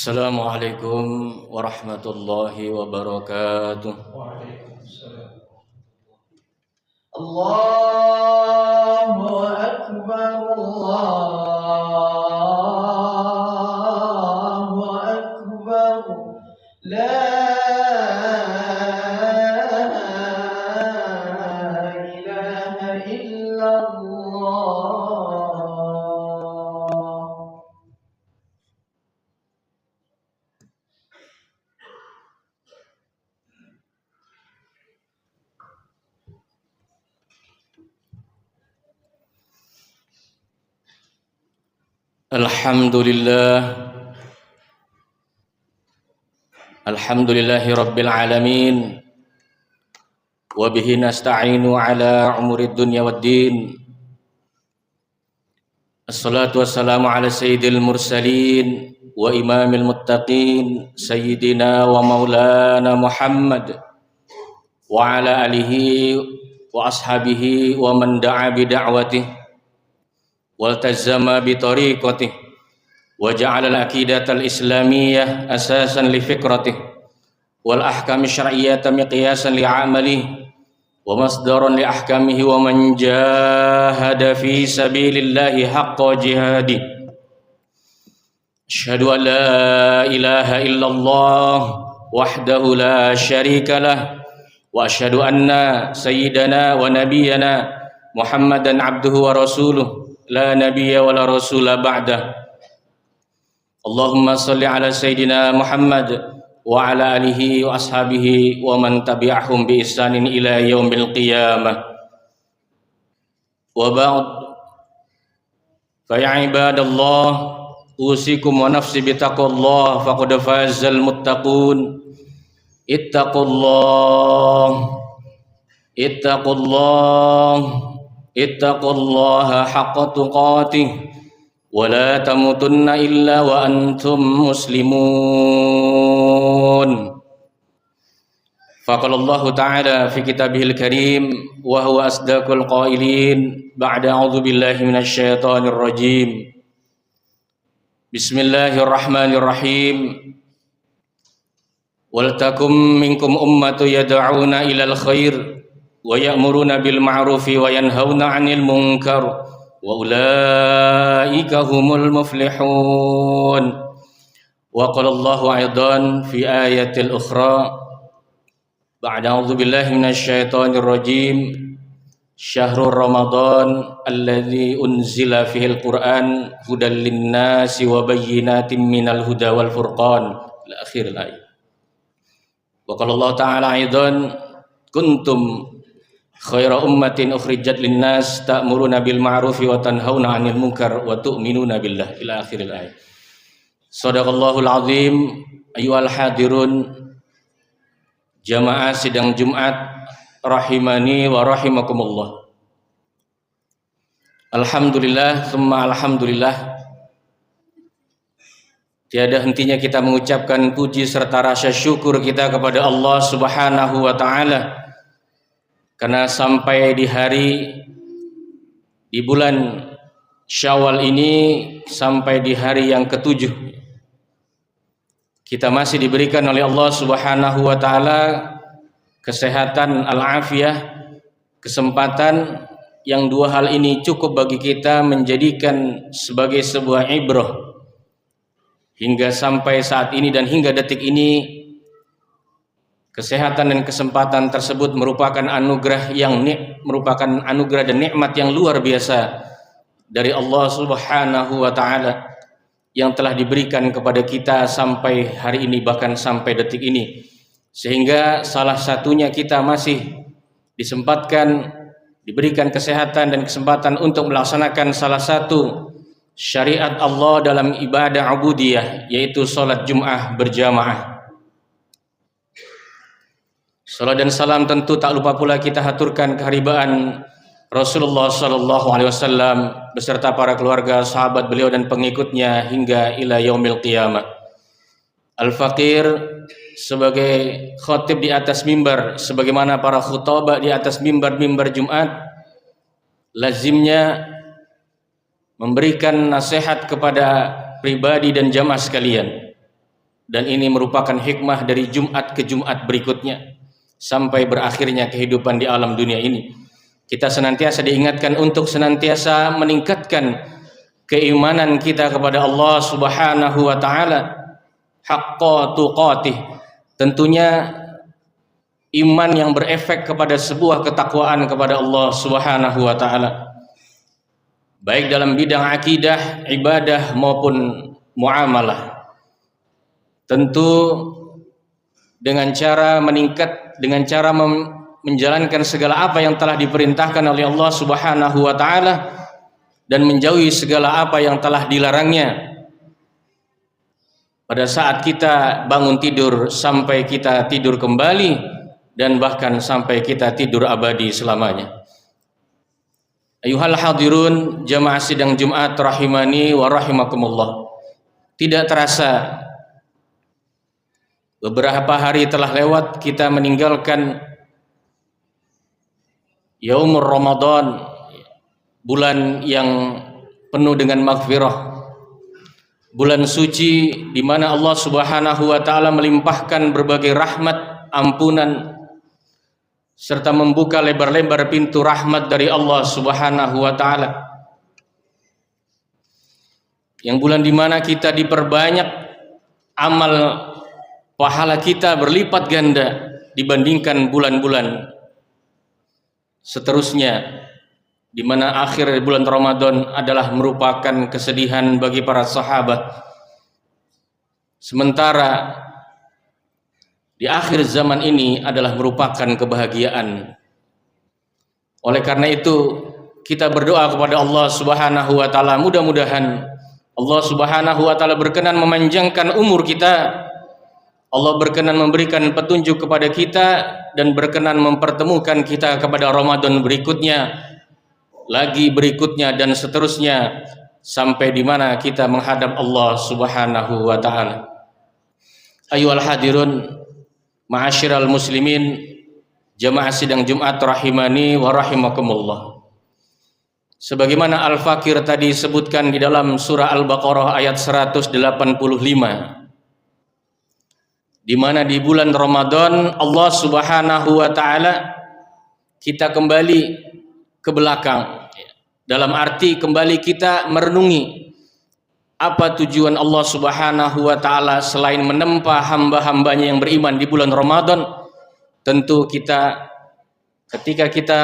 Assalamualaikum warahmatullahi wabarakatuh. Waalaikumsalam. Allahu Akbar, Allahu Akbar. La ilaha illallah. Alhamdulillahi rabbil alamin. Wa bihi nasta'inu ala umuri dunya waddin. Assalatu wassalamu ala sayyidil mursalin wa imamil muttaqin sayyidina wa maulana Muhammad wa ala alihi wa ashabihi wa man da'a bi da'watihi waltazama bi tariqatih wa ja'ala al-aqidatal islamiyyah asasan li fikratihi wal ahkam syar'iyyah miqyasan li 'amalihi wa masdaran li ahkamihi wa man jahada fi sabilillahi haqqa jihadi. Asyhadu an la ilaha illallah wahdahu la syarika lah wa asyhadu anna sayyidana wa nabiyyana Muhammadan abduhu wa rasuluh la nabiyya wa la rasula ba'dah. Allahumma salli ala sayyidina Muhammad wa ala alihi wa ashabihi wa man tabi'ahum bi ihsanin ila yaumil qiyamah. Wa ba'd, fa ya ibadallah, usikum wa nafsi bi taqwallah faqad fazal muttaqun. Ittaqullah ittaqullaha haqqa tuqatih wa la tamutunna illa wa antum muslimun. Faqala Allah ta'ala fi kitabihil karim wa huwa asdaqul qailin ba'da a'udzu billahi minasy syaithanir rajim. Bismillahirrahmanirrahim. Wal takum minkum ummatun yad'una ilal khair wa ya'muruna bil ma'rufi wa yanhauna 'anil munkar wa ulaika humul muflihun. Wa qala Allahu aidan fi ayatil ukhra ba'da a'udzu billahi minasy syaithanir rajim. Syahrul Ramadan alladzi unzila fihil Qur'an hudal linnasi wa bayyinatin minal huda wal furqan ila akhiril ayat. Wa qala Allah ta'ala aidan kuntum khaira ummatin ukhrijat linnas ta'muruna bil ma'rufi wa tanhauna 'anil munkar wa tu'minuna billah ila akhiril ayat. Shadaqallahul azim. Ayyuhal hadirun jamaah sidang Jumat rahimani wa rahimakumullah. Alhamdulillah tsumma alhamdulillah. Tiada hentinya kita mengucapkan puji serta rasa syukur kita kepada Allah Subhanahu wa taala. Karena sampai di bulan Syawal ini, sampai di hari yang ketujuh, kita masih diberikan oleh Allah Subhanahu wa taala kesehatan al-afiyah, kesempatan yang dua hal ini cukup bagi kita menjadikan sebagai sebuah ibrah. Hingga sampai saat ini dan hingga detik ini, kesehatan dan kesempatan tersebut merupakan anugerah dan nikmat yang luar biasa dari Allah Subhanahu wa taala yang telah diberikan kepada kita sampai hari ini, bahkan sampai detik ini. Sehingga salah satunya kita masih diberikan kesehatan dan kesempatan untuk melaksanakan salah satu syariat Allah dalam ibadah ubudiyah, yaitu salat Jum'ah berjamaah. Salat dan salam tentu tak lupa pula kita haturkan keharibaan Rasulullah sallallahu alaihi wasallam beserta para keluarga, sahabat beliau dan pengikutnya hingga ila yaumil qiyamah. Al-Faqir sebagai khatib di atas mimbar, sebagaimana para khutbah di atas mimbar-mimbar Jumat, lazimnya memberikan nasihat kepada pribadi dan jamaah sekalian. dan ini merupakan hikmah dari Jumat ke Jumat berikutnya sampai berakhirnya kehidupan di alam dunia ini. Kita senantiasa diingatkan untuk senantiasa meningkatkan keimanan kita kepada Allah Subhanahu wa taala haqqa tuqatih. Tentunya iman yang berefek kepada sebuah ketakwaan kepada Allah Subhanahu wa taala, baik dalam bidang akidah, ibadah maupun muamalah. Tentu dengan cara menjalankan segala apa yang telah diperintahkan oleh Allah Subhanahu wa taala dan menjauhi segala apa yang telah dilarangnya. Pada saat kita bangun tidur sampai kita tidur kembali, dan bahkan sampai kita tidur abadi selamanya. Ayuhal hadirun jamaah sidang Jumat rahimani wa rahimakumullah. Tidak terasa beberapa hari telah lewat kita meninggalkan Yaumur Ramadan, bulan yang penuh dengan maghfirah, bulan suci di mana Allah Subhanahu wa taala melimpahkan berbagai rahmat, ampunan, serta membuka lebar-lebar pintu rahmat dari Allah Subhanahu wa taala. Yang bulan di mana kita diperbanyak amal pahala kita berlipat ganda dibandingkan bulan-bulan seterusnya, di mana akhir bulan Ramadan adalah merupakan kesedihan bagi para sahabat, sementara di akhir zaman ini adalah merupakan kebahagiaan. Oleh karena itu kita berdoa kepada Allah Subhanahu wa taala, mudah-mudahan Allah Subhanahu wa taala berkenan memanjangkan umur kita, Allah berkenan memberikan petunjuk kepada kita dan berkenan mempertemukan kita kepada Ramadan berikutnya, lagi berikutnya, dan seterusnya sampai di mana kita menghadap Allah Subhanahu wa taala. Ayyuhal hadirun ma'asyiral muslimin, jamaah sidang Jumat rahimani wa rahimakumullah. Sebagaimana Al-Fakir tadi sebutkan di dalam surah Al-Baqarah ayat 185, di mana di bulan Ramadan Allah Subhanahu wa taala kita kembali ke belakang, dalam arti kembali kita merenungi apa tujuan Allah Subhanahu wa taala selain menempa hamba-hambanya yang beriman di bulan Ramadan. Tentu kita ketika kita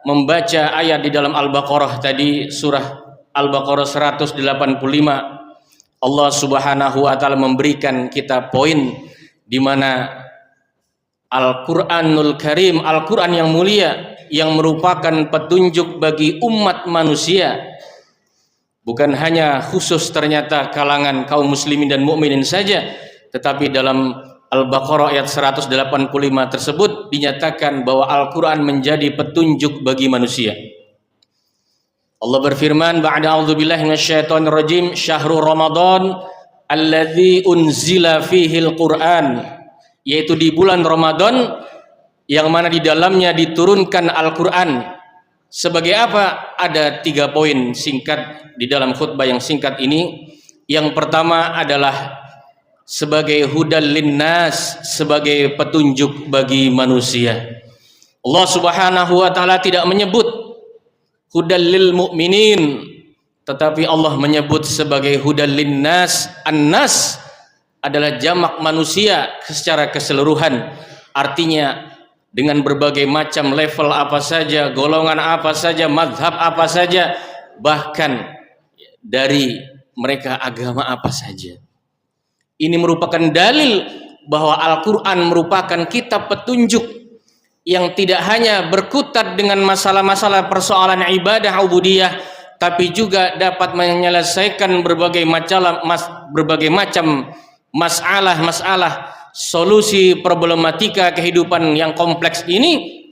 membaca ayat di dalam Al-Baqarah tadi, surah Al-Baqarah 185, Allah Subhanahu wa taala memberikan kita poin di mana Al-Qur'anul Karim, Al-Qur'an yang mulia, yang merupakan petunjuk bagi umat manusia, bukan hanya khusus ternyata kalangan kaum muslimin dan mukminin saja, tetapi dalam Al-Baqarah ayat 185 tersebut dinyatakan bahwa Al-Qur'an menjadi petunjuk bagi manusia. Allah berfirman, ba'da a'udzubillahi minasyaitonir rajim, syahrul ramadan alladzi unzila fihil Qur'an, yaitu di bulan Ramadan yang mana di dalamnya diturunkan Al-Qur'an. Sebagai apa? Ada 3 poin singkat di dalam khutbah yang singkat ini. Yang pertama adalah sebagai hudal linnas, sebagai petunjuk bagi manusia. Allah Subhanahu wa taala tidak menyebut hudal lil mu'minin, tetapi Allah menyebut sebagai hudal linnas. An-nas adalah jamak manusia secara keseluruhan, artinya dengan berbagai macam level apa saja, golongan apa saja, mazhab apa saja, bahkan dari mereka agama apa saja. Ini merupakan dalil bahwa Al-Qur'an merupakan kitab petunjuk yang tidak hanya berkutat dengan masalah-masalah persoalan ibadah ubudiyah, tapi juga dapat menyelesaikan berbagai macam masalah solusi problematika kehidupan yang kompleks ini.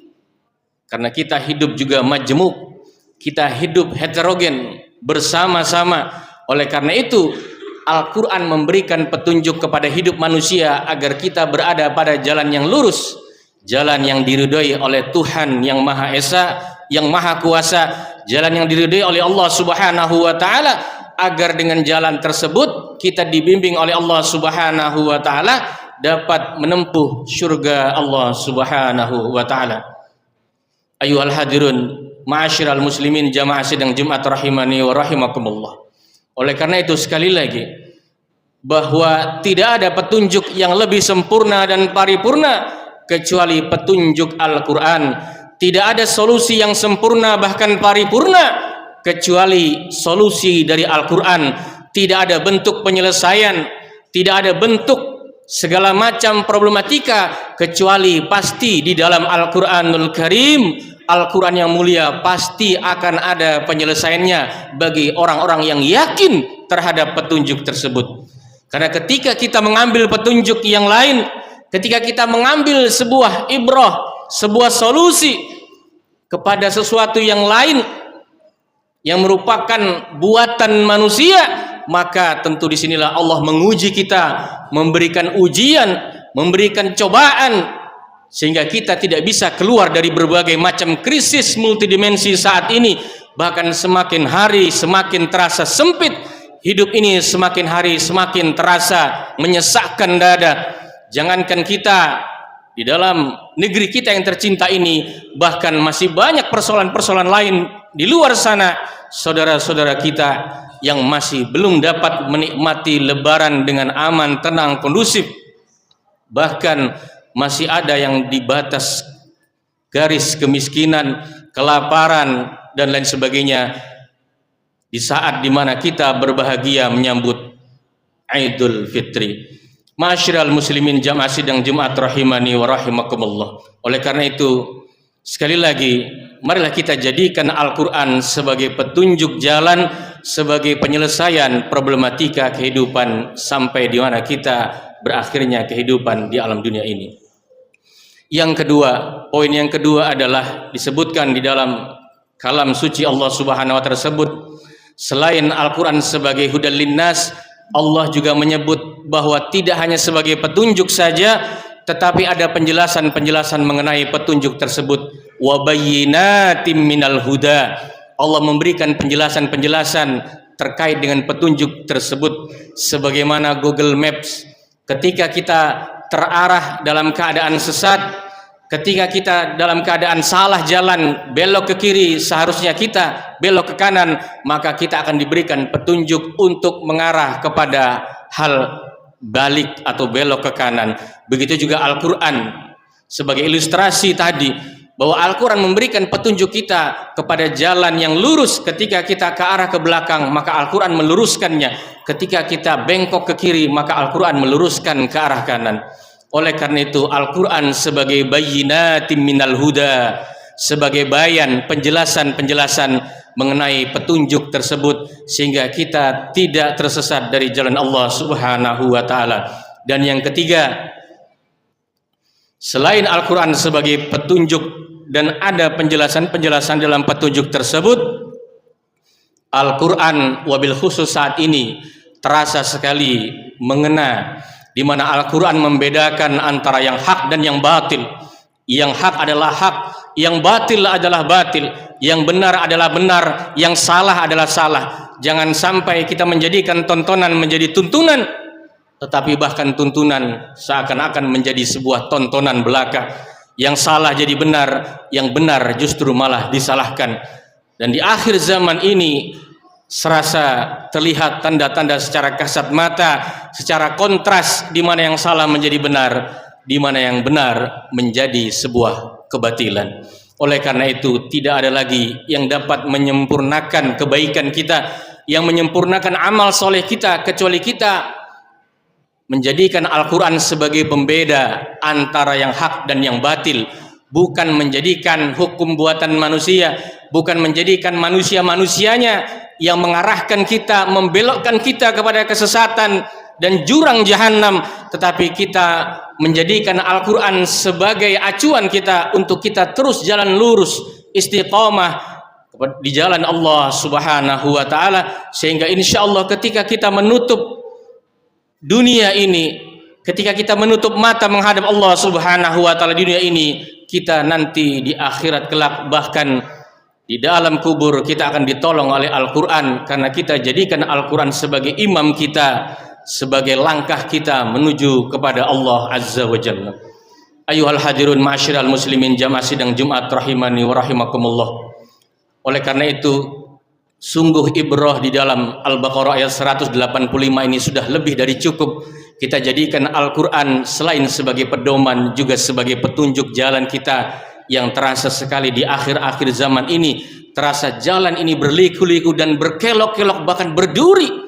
Karena kita hidup juga majmuk, kita hidup heterogen bersama-sama. Oleh karena itu Al-Qur'an memberikan petunjuk kepada hidup manusia agar kita berada pada jalan yang lurus, jalan yang diridhoi oleh Tuhan yang Maha Esa, yang Maha Kuasa, jalan yang diridhoi oleh Allah Subhanahu wa taala, agar dengan jalan tersebut kita dibimbing oleh Allah Subhanahu wa taala dapat menempuh surga Allah Subhanahu wa taala. Ayuhal hadirun, ma'asyiral muslimin jamaah sidang Jumat rahimani wa rahimakumullah. Oleh karena itu sekali lagi bahwa tidak ada petunjuk yang lebih sempurna dan paripurna kecuali petunjuk Al-Qur'an. Tidak ada solusi yang sempurna bahkan paripurna kecuali solusi dari Al-Qur'an. Tidak ada bentuk penyelesaian, tidak ada bentuk segala macam problematika kecuali pasti di dalam Al-Qur'anul Karim, Al-Quran yang mulia pasti akan ada penyelesaiannya bagi orang-orang yang yakin terhadap petunjuk tersebut. Karena ketika kita mengambil petunjuk yang lain, ketika kita mengambil sebuah ibrah, sebuah solusi kepada sesuatu yang lain yang merupakan buatan manusia, maka tentu disinilah Allah menguji kita, memberikan ujian, memberikan cobaan, sehingga kita tidak bisa keluar dari berbagai macam krisis multidimensi saat ini. Bahkan semakin hari semakin terasa sempit, hidup ini semakin hari semakin terasa menyesakkan dada. Jangankan kita di dalam negeri kita yang tercinta ini, bahkan masih banyak persoalan-persoalan lain di luar sana, saudara-saudara kita yang masih belum dapat menikmati lebaran dengan aman, tenang, kondusif. Bahkan masih ada yang di batas garis kemiskinan, kelaparan dan lain sebagainya di saat dimana kita berbahagia menyambut Idul Fitri. Ma'asyiral muslimin jamaah sidang Jumat rahimani wa rahimakumullah. Oleh karena itu sekali lagi marilah kita jadikan Al-Quran sebagai petunjuk jalan, sebagai penyelesaian problematika kehidupan sampai di mana kita berakhirnya kehidupan di alam dunia ini. Yang kedua, poin yang kedua adalah disebutkan di dalam kalam suci Allah Subhanahu wa taala tersebut, selain Al-Quran sebagai hudal linnas, Allah juga menyebut bahwa tidak hanya sebagai petunjuk saja, tetapi ada penjelasan-penjelasan mengenai petunjuk tersebut. Wa bayyinatim minal huda. Allah memberikan penjelasan-penjelasan terkait dengan petunjuk tersebut, sebagaimana Google Maps. Ketika kita terarah dalam keadaan sesat, ketika kita dalam keadaan salah jalan, belok ke kiri, seharusnya kita belok ke kanan, maka kita akan diberikan petunjuk untuk mengarah kepada hal balik atau belok ke kanan. Begitu juga Al-Quran sebagai ilustrasi tadi, bahwa Al-Quran memberikan petunjuk kita kepada jalan yang lurus. Ketika kita ke arah ke belakang, maka Al-Quran meluruskannya. Ketika kita bengkok ke kiri, maka Al-Quran meluruskan ke arah kanan. Oleh karena itu Al-Quran sebagai bayyinatim minal huda, sebagai bayan, penjelasan-penjelasan mengenai petunjuk tersebut, sehingga kita tidak tersesat dari jalan Allah Subhanahu wa taala. Dan yang ketiga, selain Al-Quran sebagai petunjuk dan ada penjelasan-penjelasan dalam petunjuk tersebut, Al-Quran wabil khusus saat ini terasa sekali mengena, di mana Al-Quran membedakan antara yang hak dan yang batil. Yang hak adalah hak, yang batil adalah batil, yang benar adalah benar, yang salah adalah salah. Jangan sampai kita menjadikan tontonan menjadi tuntunan, tetapi bahkan tuntunan seakan-akan menjadi sebuah tontonan belaka. Yang salah jadi benar, yang benar justru malah disalahkan. Dan di akhir zaman ini serasa terlihat tanda-tanda secara kasat mata, secara kontras, di mana yang salah menjadi benar, di mana yang benar menjadi sebuah kebatilan. Oleh karena itu tidak ada lagi yang dapat menyempurnakan kebaikan kita, yang menyempurnakan amal soleh kita, kecuali kita menjadikan Al-Quran sebagai pembeda antara yang hak dan yang batil, bukan menjadikan hukum buatan manusia, bukan menjadikan manusia-manusianya yang mengarahkan kita, membelokkan kita kepada kesesatan dan jurang jahanam, tetapi kita menjadikan Al-Quran sebagai acuan kita untuk kita terus jalan lurus, istiqamah di jalan Allah Subhanahu wa taala, sehingga insya Allah ketika kita menutup dunia ini, ketika kita menutup mata menghadap Allah Subhanahu wa taala di dunia ini, kita nanti di akhirat kelak, bahkan di dalam kubur, kita akan ditolong oleh Al-Quran, karena kita jadikan Al-Quran sebagai imam kita, sebagai langkah kita menuju kepada Allah Azza wa Jalla. Ayuhal hadirun ma'asyiral muslimin jamaah sidang Jumat rahimani wa rahimakumullah. Oleh karena itu, sungguh ibrah di dalam Al-Baqarah ayat 185 ini sudah lebih dari cukup. Kita jadikan Al-Quran selain sebagai pedoman juga sebagai petunjuk jalan kita yang terasa sekali di akhir-akhir zaman ini. Terasa jalan ini berliku-liku dan berkelok-kelok bahkan berduri.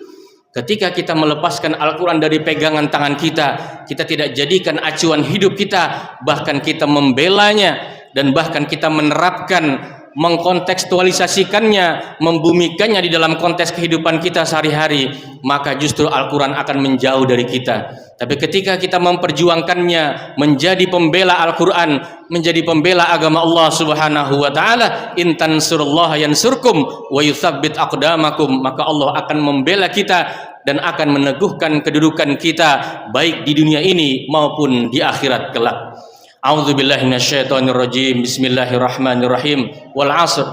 Ketika kita melepaskan Al-Quran dari pegangan tangan kita, kita tidak jadikan acuan hidup kita, bahkan kita membelanya dan bahkan kita menerapkan, mengkontekstualisasikannya, membumikannya di dalam konteks kehidupan kita sehari-hari, maka justru Al-Quran akan menjauh dari kita. Tapi ketika kita memperjuangkannya, menjadi pembela Al-Quran, menjadi pembela agama Allah Subhanahu wa ta'ala, in tansurullaha yansurkum wa yuthabbit aqdamakum, maka Allah akan membela kita dan akan meneguhkan kedudukan kita baik di dunia ini maupun di akhirat kelak. A'udzubillahi minasyaitonirrajim. Bismillahirrahmanirrahim. Wal 'asr.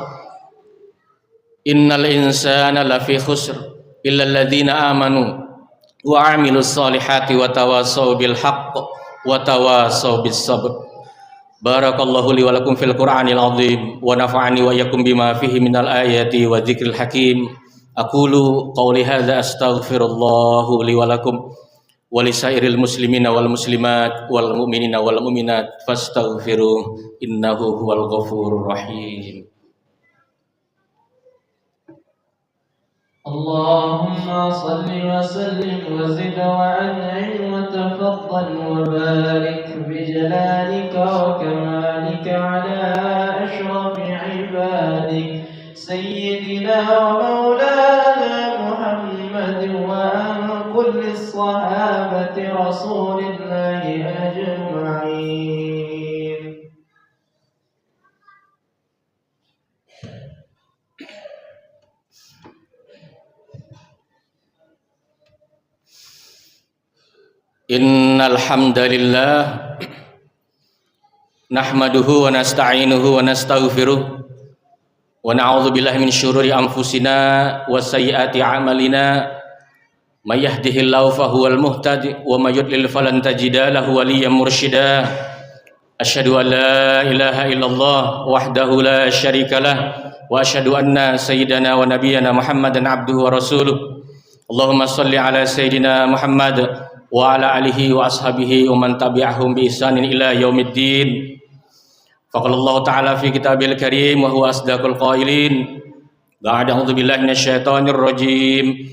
Innal insana lafi khusr illa alladziina amanu wa 'amilus solihati wa tawassaw bil haqq wa tawassaw bis sabr. Barakallahu li wa lakum fil Qur'anil 'azim wa nafa'ani wa iyyakum bima fihi minal ayati wa dzikril hakim. Aqulu qawli hadza astaghfirullahu li wa lakum wa lisairil muslimina wal muslimat wal mu'minina wal mu'minat fastaghfiruh innahu huwal ghafurur rahim. Allahumma salli wa sallim wa zid wa an'im wa tafaddal wa barik bi jalalika wa kamalika ala ashrafi ibadik sayyidina wa maulana Muhammad wa an kulli sahabati rasulillahi ajma'in. Innal hamdalillah nahmaduhu wa nasta'inuhu wa nastaghfiruh wa na'udzu billahi min syururi anfusina wa sayyiati a'malina may yahdihillahu fahuwal muhtadi wa may yudlil falan tajida lahu waliyyan mursyida. Asyhadu an la ilaha illallah wahdahu la syarikalah wa asyhadu anna sayyidana wa nabiyyana Muhammadan abduhu wa rasuluh. Allahumma shalli ala sayyidina Muhammad wa ala alihi wa ashabihi wa man tabi'ahum bi ihsanin ila yaumiddin. Faqala Allah ta'ala fi kitabil karim wa huwa asdaqul qailin. Ba'da a'udzu billahi minasyaitonir rajim.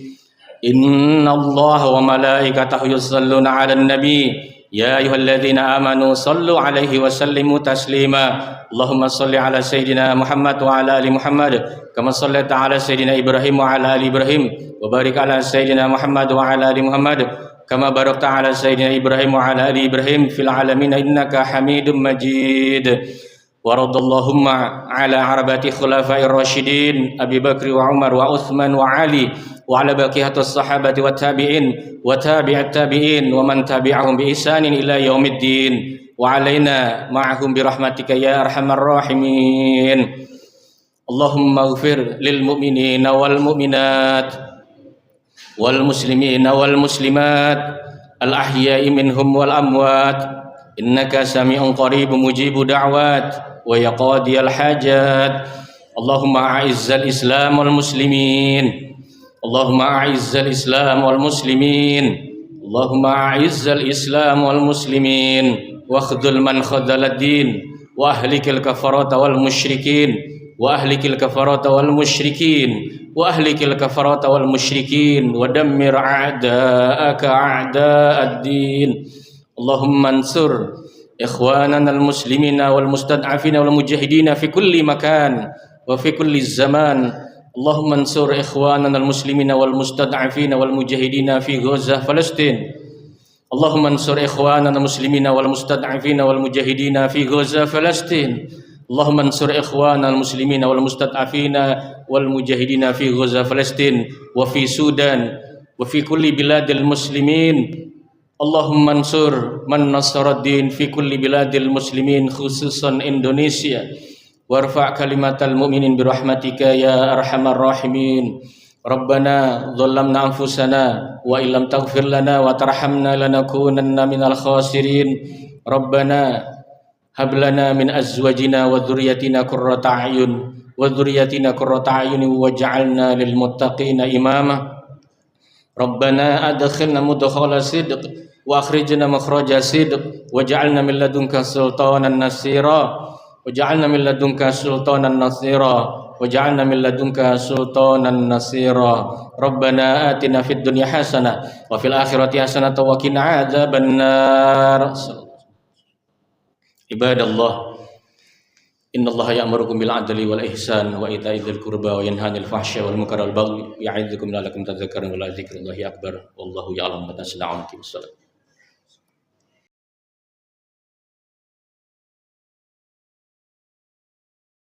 Innallaha wa malaikatahu yusholluna 'alan nabi ya ayyuhalladzina amanu shallu 'alaihi wa sallimu taslima. Allahumma shalli 'ala sayyidina Muhammad wa 'ala ali Muhammad kama shallaita 'ala sayyidina Ibrahim wa 'ala ali Ibrahim wa barik 'ala sayyidina Muhammad wa 'ala ali Muhammad kama barakta 'ala sayyidina Ibrahim wa 'ala ali Ibrahim fil 'alamin innaka Hamidum Majid. Wa radallahumma 'ala arba'ati khulafa'ir rasyidin Abi Bakr wa Umar wa Utsman wa Ali wa 'ala baqiyatus sahabati wat tabi'in wa tabi'at tabi'in wa man tabi'ahum bi ihsanin ila yaumiddin wa 'alaina ma'ahum bi rahmatika ya arhamar rahimin. Allahumma ighfir lil mu'minina wal mu'minat wal muslimina wal muslimat al ahya'i minhum wal amwat innaka sami'un qaribun mujibu da'wat wa yaqadiyal hajat. Allahumma a'izzal islam wal muslimin. Allahumma a'izzal islam wal muslimin. Allahumma a'izzal islam wal muslimin wa khudhul man khadhalad din wa ahlikil kafarata wal musyrikin wa ahlikil kafarata wal musyrikin wa ahlikil kafarata wal musyrikin wa dammir a'da'aka a'da'ad din. Allahumma ansur ikhwanana al muslimina wal mustad'afina wal mujahidina fi kulli makan wa fi kulli zaman. Allahumma ansur ikhwanana al muslimina wal mustad'afina wal mujahidina fi Gaza Palestin. Allahumma ansur ikhwanana al muslimina wal mustad'afina wal mujahidina fi Gaza Palestin. Allahumma ansur ikhwana al-muslimina wal mustad'afina wal mujahidina fi Gaza Palestin wa fi Sudan wa fi kulli biladil muslimin. Allahumma ansur man nasara ad-din fi kulli biladil muslimin khususan Indonesia warfa' kalimatal mu'minin bi rahmatika ya arhamar rahimin. ربنا ظلمنا أنفسنا وإن لم تغفر لنا وترحمنا لنكونن من الخاسرين ربنا هب لنا من أزواجنا وذريتنا قرة أعين واجعلنا للمتقين إماما ربنا أدخلنا مدخل صدق وأخرجنا مخرج صدق واجعلنا من لدنك سلطانا نصيرا واجعلنا من لدنك سلطانا نصيرا واجعلنا من لدنك سلطانا نصيرا ربنا آتنا في الدنيا حسنة وفي الآخرة حسنة وقنا عذاب النار عباد الله إن الله يأمركم بالعدل والإحسان وإيتاء ذي القربى وينهى عن الفحشاء والمنكر والبغي يعظكم لعلكم تذكرون ولذكر الله أكبر والله يعلم ما تصنعون.